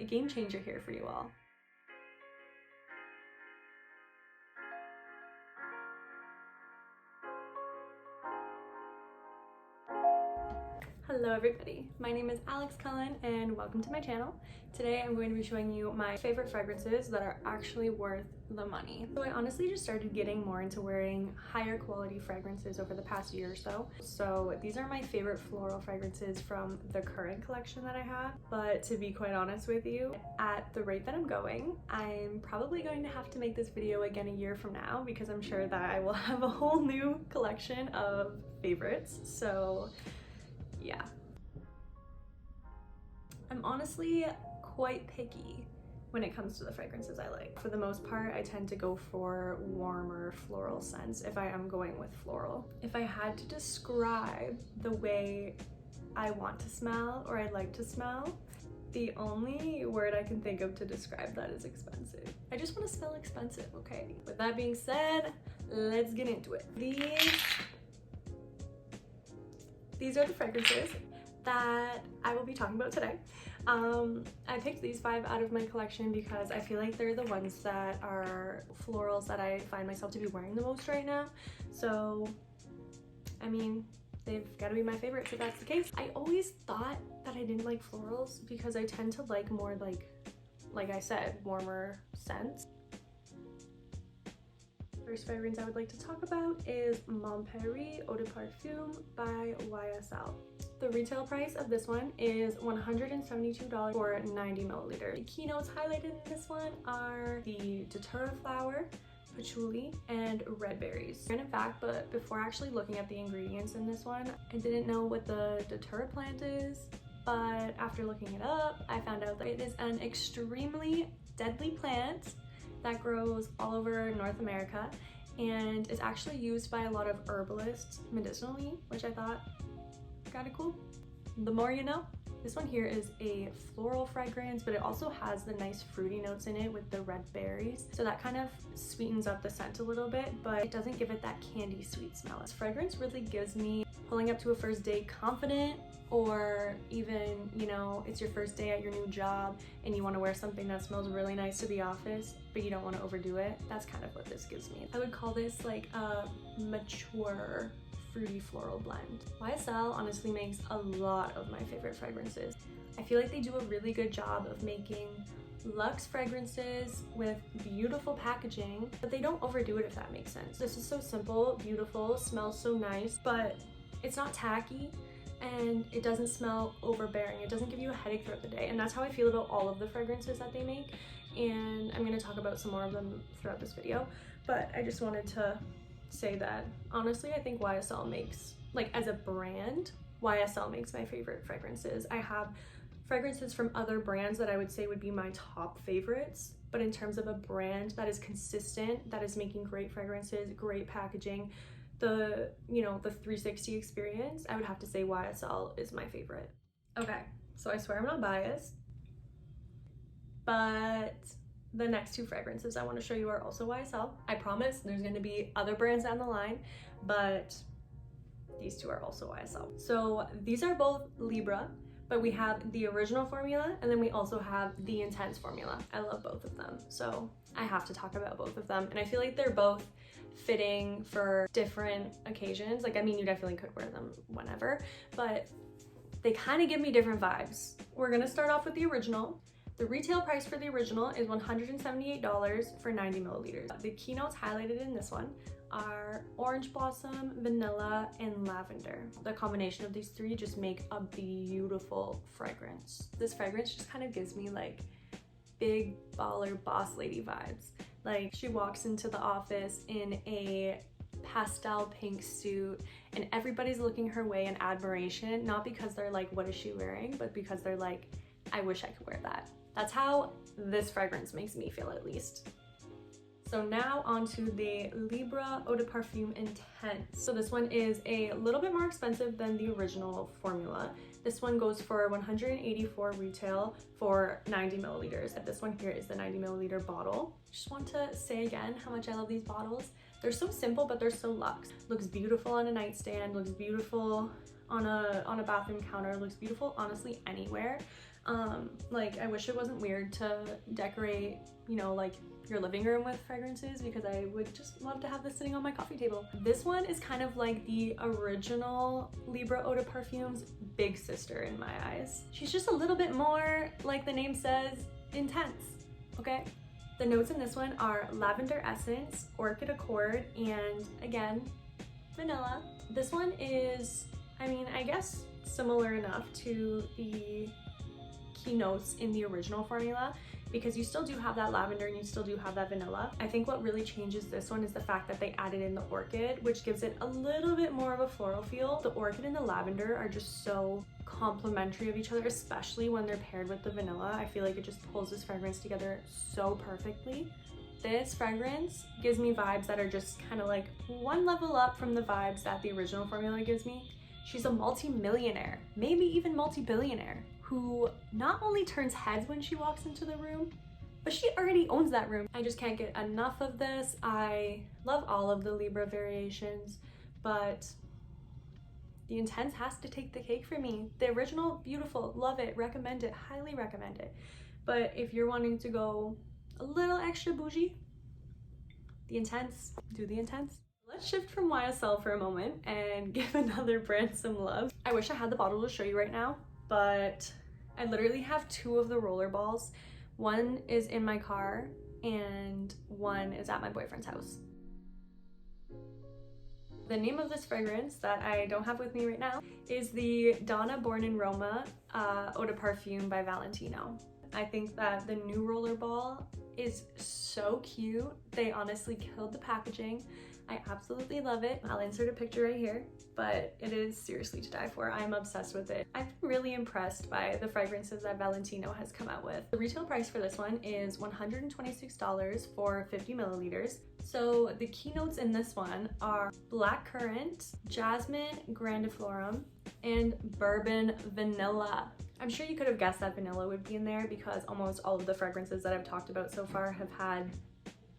a game changer here for you all. Hello everybody, my name is Alex Cullen and welcome to my channel. Today I'm going to be showing you my favorite fragrances that are actually worth the money. So I honestly just started getting more into wearing higher quality fragrances over the past year or so. So these are my favorite floral fragrances from the current collection that I have. But to be quite honest with you, at the rate that I'm going, I'm probably going to have to make this video again a year from now because I'm sure that I will have a whole new collection of favorites. So yeah. I'm honestly quite picky when it comes to the fragrances I like. For the most part, I tend to go for warmer floral scents if I am going with floral. If I had to describe the way I want to smell or I like to smell, the only word I can think of to describe that is expensive. I just want to smell expensive, okay? With that being said, let's get into it. These are the fragrances that I will be talking about today. I picked these 5 out of my collection because I feel like they're the ones that are florals that I find myself to be wearing the most right now. So, I mean, they've got to be my favorites if that's the case. I always thought that I didn't like florals because I tend to like more like I said, warmer scents. First fragrance I would like to talk about is Mon Paris Eau de Parfum by YSL. The retail price of this one is $172 for 90 milliliters. The keynotes highlighted in this one are the datura flower, patchouli, and red berries. And in fact, but before actually looking at the ingredients in this one, I didn't know what the datura plant is, but after looking it up, I found out that it is an extremely deadly plant that grows all over North America and is actually used by a lot of herbalists medicinally, which I thought kind of cool. The more you know. This one here is a floral fragrance, but it also has the nice fruity notes in it with the red berries. So that kind of sweetens up the scent a little bit, but it doesn't give it that candy sweet smell. This fragrance really gives me pulling up to a first date confident, or even, you know, it's your first day at your new job and you want to wear something that smells really nice to the office, but you don't want to overdo it. That's kind of what this gives me. I would call this like a mature fruity floral blend. YSL honestly makes a lot of my favorite fragrances. I feel like they do a really good job of making luxe fragrances with beautiful packaging, but they don't overdo it, if that makes sense. This is so simple, beautiful, smells so nice, but it's not tacky and it doesn't smell overbearing. It doesn't give you a headache throughout the day, and that's how I feel about all of the fragrances that they make, and I'm going to talk about some more of them throughout this video, but I just wanted to say that honestly I think YSL makes, like as a brand, YSL makes my favorite fragrances. I have fragrances from other brands that I would say would be my top favorites, but in terms of a brand that is consistent, that is making great fragrances, great packaging, the 360 experience, I would have to say YSL is my favorite. Okay, so I swear I'm not biased, but the next 2 fragrances I want to show you are also YSL. I promise there's going to be other brands down the line, but these 2 are also YSL. So these are both Libra, but we have the original formula and then we also have the intense formula. I love both of them, so I have to talk about both of them, and I feel like they're both fitting for different occasions. Like, I mean, you definitely could wear them whenever, but they kind of give me different vibes. We're gonna start off with the original. The retail price for the original is $178 for 90 milliliters. The keynotes highlighted in this one are orange blossom, vanilla, and lavender. The combination of these 3 just make a beautiful fragrance. This fragrance just kind of gives me like big baller boss lady vibes. Like, she walks into the office in a pastel pink suit and everybody's looking her way in admiration, not because they're like, what is she wearing, but because they're like, I wish I could wear that. That's how this fragrance makes me feel, at least. So now onto the Libra Eau de Parfum Intense. So this one is a little bit more expensive than the original formula. This one goes for $184 retail for 90 milliliters. And this one here is the 90 milliliter bottle. Just want to say again how much I love these bottles. They're so simple, but they're so luxe. Looks beautiful on a nightstand, looks beautiful on a bathroom counter, looks beautiful honestly anywhere. Like, I wish it wasn't weird to decorate, you know, like your living room with fragrances, because I would just love to have this sitting on my coffee table. This one is kind of like the original Libre Eau de Parfum's big sister in my eyes. She's just a little bit more, like the name says, intense, okay? The notes in this one are lavender essence, orchid accord, and again, vanilla. This one is, I mean, I guess similar enough to the keynotes in the original formula, because you still do have that lavender and you still do have that vanilla. I think what really changes this one is the fact that they added in the orchid, which gives it a little bit more of a floral feel. The orchid and the lavender are just so complementary of each other, especially when they're paired with the vanilla. I feel like it just pulls this fragrance together so perfectly. This fragrance gives me vibes that are just kind of like one level up from the vibes that the original formula gives me. She's a multi-millionaire, maybe even multi-billionaire, who not only turns heads when she walks into the room, but she already owns that room. I just can't get enough of this. I love all of the Libre variations, but the intense has to take the cake for me. The original, beautiful, love it, recommend it, highly recommend it. But if you're wanting to go a little extra bougie, the intense, do the intense. Let's shift from YSL for a moment and give another brand some love. I wish I had the bottle to show you right now, but I literally have two of the roller balls. One is in my car and one is at my boyfriend's house. The name of this fragrance that I don't have with me right now is the Donna Born in Roma Eau de Parfum by Valentino. I think that the new roller ball is so cute. They honestly killed the packaging. I absolutely love it. I'll insert a picture right here, but it is seriously to die for. I'm obsessed with it. I've been really impressed by the fragrances that Valentino has come out with. The retail price for this one is $126 for 50 milliliters. So the keynotes in this one are blackcurrant, jasmine grandiflorum, and bourbon vanilla. I'm sure you could have guessed that vanilla would be in there because almost all of the fragrances that I've talked about so far have had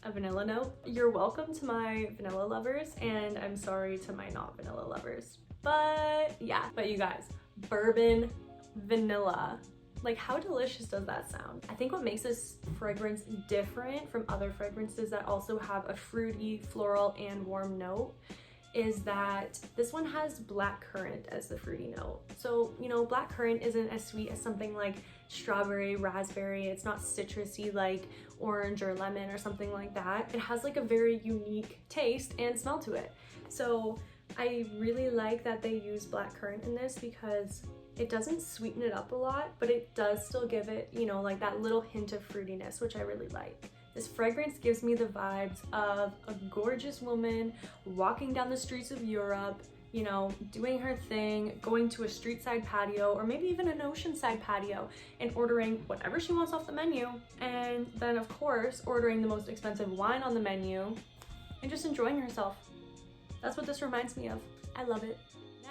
a vanilla note. You're welcome to my vanilla lovers, and I'm sorry to my not vanilla lovers. But yeah, but you guys, bourbon vanilla. Like, how delicious does that sound? I think what makes this fragrance different from other fragrances that also have a fruity, floral, and warm note is that this one has blackcurrant as the fruity note. So, you know, blackcurrant isn't as sweet as something like strawberry, raspberry. It's not citrusy like orange or lemon or something like that. It has like a very unique taste and smell to it. So I really like that they use blackcurrant in this because it doesn't sweeten it up a lot, but it does still give it, you know, like that little hint of fruitiness, which I really like. This fragrance gives me the vibes of a gorgeous woman walking down the streets of Europe, you know, doing her thing, going to a street side patio or maybe even an oceanside patio and ordering whatever she wants off the menu. And then of course, ordering the most expensive wine on the menu and just enjoying herself. That's what this reminds me of. I love it.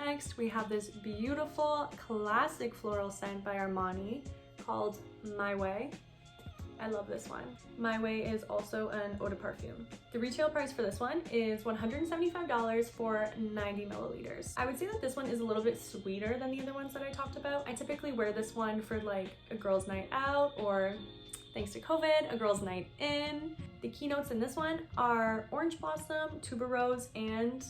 Next, we have this beautiful classic floral scent by Armani called My Way. I love this one. My Way is also an eau de parfum. The retail price for this one is $175 for 90 milliliters. I would say that this one is a little bit sweeter than the other ones that I talked about. I typically wear this one for like a girl's night out or, thanks to COVID, a girl's night in. The keynotes in this one are orange blossom, tuberose, and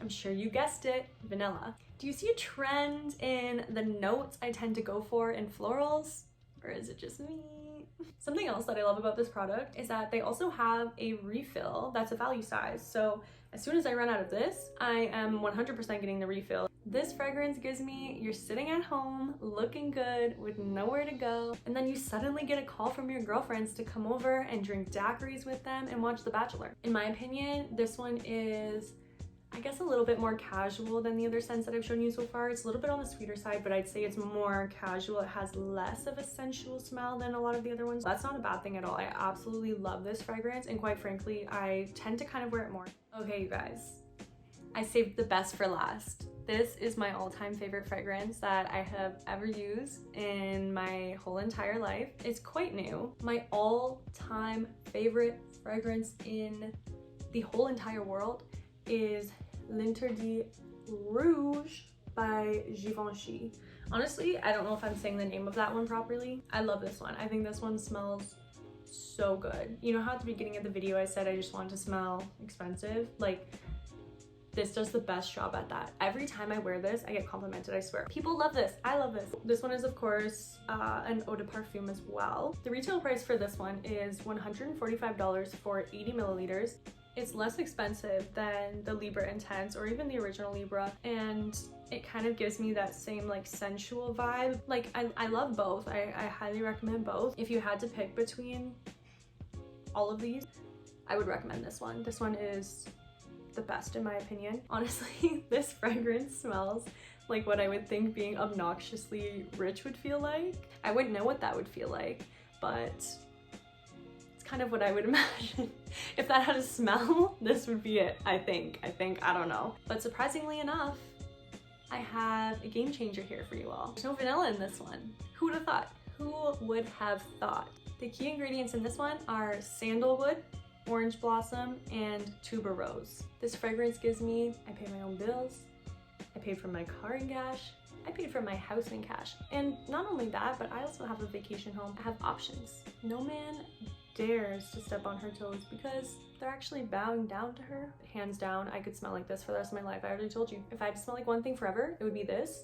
I'm sure you guessed it, vanilla. Do you see a trend in the notes I tend to go for in florals? Or is it just me? Something else that I love about this product is that they also have a refill that's a value size. So as soon as I run out of this, I am 100% getting the refill. This fragrance gives me, you're sitting at home, looking good, with nowhere to go, and then you suddenly get a call from your girlfriends to come over and drink daiquiris with them and watch The Bachelor. In my opinion, this one is, I guess, a little bit more casual than the other scents that I've shown you so far. It's a little bit on the sweeter side, but I'd say it's more casual. It has less of a sensual smell than a lot of the other ones. That's not a bad thing at all. I absolutely love this fragrance, and quite frankly, I tend to kind of wear it more. Okay, you guys, I saved the best for last. This is my all-time favorite fragrance that I have ever used in my whole entire life. It's quite new. My all-time favorite fragrance in the whole entire world is L'Interdit Rouge by Givenchy. Honestly, I don't know if I'm saying the name of that one properly. I love this one. I think this one smells so good. You know how at the beginning of the video I said I just wanted to smell expensive? Like, this does the best job at that. Every time I wear this, I get complimented, I swear. People love this. I love this. This one is, of course, an eau de parfum as well. The retail price for this one is $145 for 80 milliliters. It's less expensive than the Libra Intense or even the original Libra, and it kind of gives me that same like sensual vibe. Like, I love both. I highly recommend both. If you had to pick between all of these, I would recommend this one. This one is the best in my opinion. Honestly, this fragrance smells like what I would think being obnoxiously rich would feel like. I wouldn't know what that would feel like, but it's kind of what I would imagine. If that had a smell, this would be it, I think, I don't know. But surprisingly enough, I have a game changer here for you all. There's no vanilla in this one. Who would have thought? Who would have thought? The key ingredients in this one are sandalwood, orange blossom, and tuberose. This fragrance gives me, I pay my own bills, I paid for my car in cash, I paid for my house in cash. And not only that, but I also have a vacation home. I have options. No man dares to step on her toes because they're actually bowing down to her. Hands down, I could smell like this for the rest of my life. I already told you. If I had to smell like one thing forever, it would be this.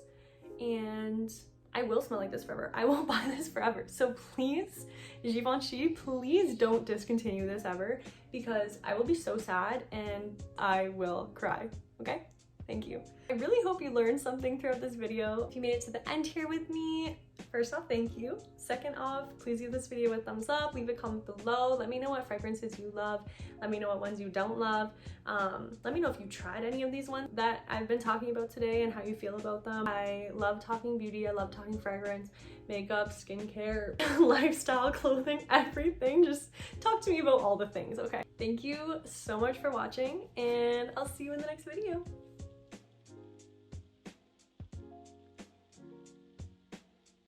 And I will smell like this forever. I will buy this forever. So please, Givenchy, please don't discontinue this ever, because I will be so sad and I will cry, okay? Thank you. I really hope you learned something throughout this video. If you made it to the end here with me, first off, thank you. Second off, please give this video a thumbs up, leave a comment below. Let me know what fragrances you love. Let me know what ones you don't love. Let me know if you tried any of these ones that I've been talking about today and how you feel about them. I love talking beauty, I love talking fragrance, makeup, skincare, lifestyle, clothing, everything. Just talk to me about all the things, okay? Thank you so much for watching, and I'll see you in the next video.